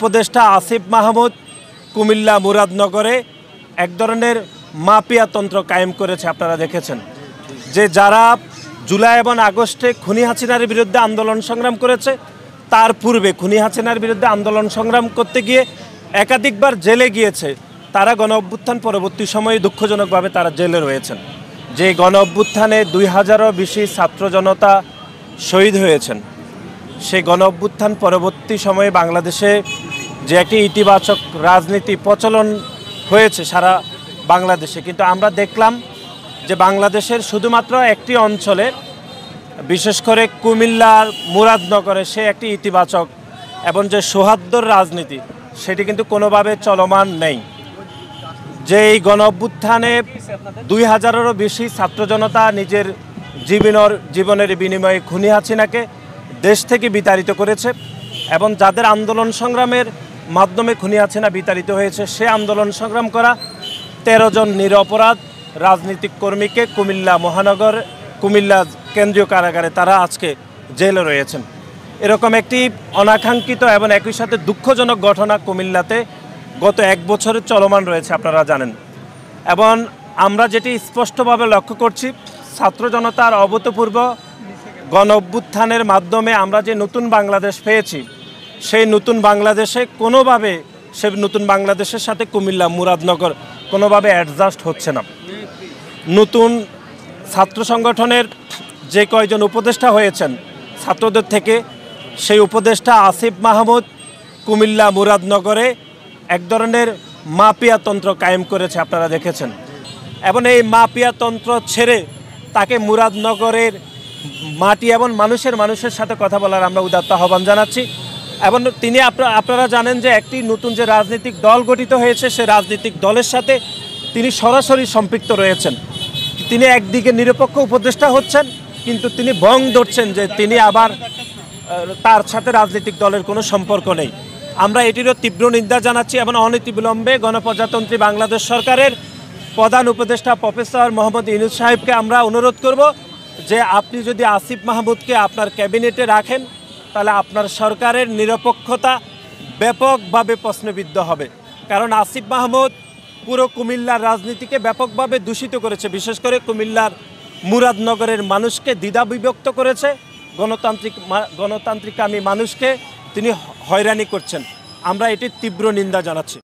উপদেষ্টা আসিফ মাহমুদ কুমিল্লা মুরাদনগরে এক ধরনের মাফিয়াতন্ত্র কায়েম করেছে। আপনারা দেখেছেন যে যারা জুলাই এবং আগস্টে খুনি হাসিনার বিরুদ্ধে আন্দোলন সংগ্রাম করেছে, তার পূর্বে খুনি হাসিনার বিরুদ্ধে আন্দোলন সংগ্রাম করতে গিয়ে একাধিকবার জেলে গিয়েছে, তারা গণ অভ্যুত্থান পরবর্তী সময়ে দুঃখজনকভাবে তারা জেলে রয়েছেন। যে গণ অভ্যুত্থানে 2000-এরও বেশি ছাত্র জনতা শহীদ হয়েছেন, সেই গণ অভ্যুত্থান পরবর্তী সময়ে বাংলাদেশে যে একটি ইতিবাচক রাজনীতি প্রচলন হয়েছে সারা বাংলাদেশে, কিন্তু আমরা দেখলাম যে বাংলাদেশের শুধুমাত্র একটি অঞ্চলে, বিশেষ করে কুমিল্লার মুরাদনগরে সে একটি ইতিবাচক এবং যে সৌহার্দ্যর রাজনীতি সেটি কিন্তু কোনোভাবে চলমান নেই। যে এই গণ অভ্যুত্থানে 2000-এরও বেশি ছাত্র জনতা নিজের জীবনের বিনিময়ে খুনি হাসিনাকে দেশ থেকে বিতাড়িত করেছে, এবং যাদের আন্দোলন সংগ্রামের মাধ্যমে খুনি হাসিনা বিতাড়িত হয়েছে, সে আন্দোলন সংগ্রাম করা 13 জন নিরপরাধ রাজনৈতিক কর্মীকে কুমিল্লা কেন্দ্রীয় কারাগারে তারা আজকে জেলে রয়েছেন। এরকম একটি অনাকাঙ্ক্ষিত এবং একই সাথে দুঃখজনক ঘটনা কুমিল্লাতে গত 1 বছরে চলমান রয়েছে, আপনারা জানেন। এবং আমরা যেটি স্পষ্টভাবে লক্ষ্য করছি, ছাত্র জনতার অভূতপূর্ব গণ অভ্যুত্থানের মাধ্যমে আমরা যে নতুন বাংলাদেশ পেয়েছি, সেই নতুন বাংলাদেশে কোনোভাবে নতুন বাংলাদেশের সাথে কুমিল্লা মুরাদনগর কোনোভাবে অ্যাডজাস্ট হচ্ছে না। নতুন ছাত্র সংগঠনের যে কয়জন উপদেষ্টা হয়েছেন ছাত্রদের থেকে, সেই উপদেষ্টা আসিফ মাহমুদ কুমিল্লা মুরাদনগরে এক ধরনের মাফিয়াতন্ত্র কায়েম করেছে, আপনারা দেখেছেন। এবং এই মাফিয়াতন্ত্র ছেড়ে তাকে মুরাদনগরের মাটি এবং মানুষের সাথে কথা বলার আমরা উদাত্ত আহ্বান জানাচ্ছি। এবং তিনি আপনারা জানেন যে একটি নতুন যে রাজনৈতিক দল গঠিত হয়েছে, সে রাজনৈতিক দলের সাথে তিনি সরাসরি সম্পৃক্ত রয়েছেন। তিনি একদিকে নিরপেক্ষ উপদেষ্টা হচ্ছেন, কিন্তু তিনি ভং ধরছেন যে তিনি আবার তার সাথে রাজনৈতিক দলের কোনো সম্পর্ক নেই। আমরা এটিরও তীব্র নিন্দা জানাচ্ছি এবং অনতিবিলম্বে গণপ্রজাতন্ত্রী বাংলাদেশ সরকারের প্রধান উপদেষ্টা প্রফেসর মোহাম্মদ ইউনূস সাহেবকে আমরা অনুরোধ করব যে আপনি যদি আসিফ মাহমুদকে আপনার ক্যাবিনেটে রাখেন, তাহলে আপনার সরকারের নিরপেক্ষতা ব্যাপকভাবে প্রশ্নবিদ্ধ হবে। কারণ আসিফ মাহমুদ পুরো কুমিল্লার রাজনীতিকে ব্যাপকভাবে দূষিত করেছে, বিশেষ করে কুমিল্লার মুরাদনগরের মানুষকে দ্বিধাবিভক্ত করেছে, গণতান্ত্রিকামী মানুষকে তিনি হয়রানি করছেন। আমরা এটির তীব্র নিন্দা জানাচ্ছি।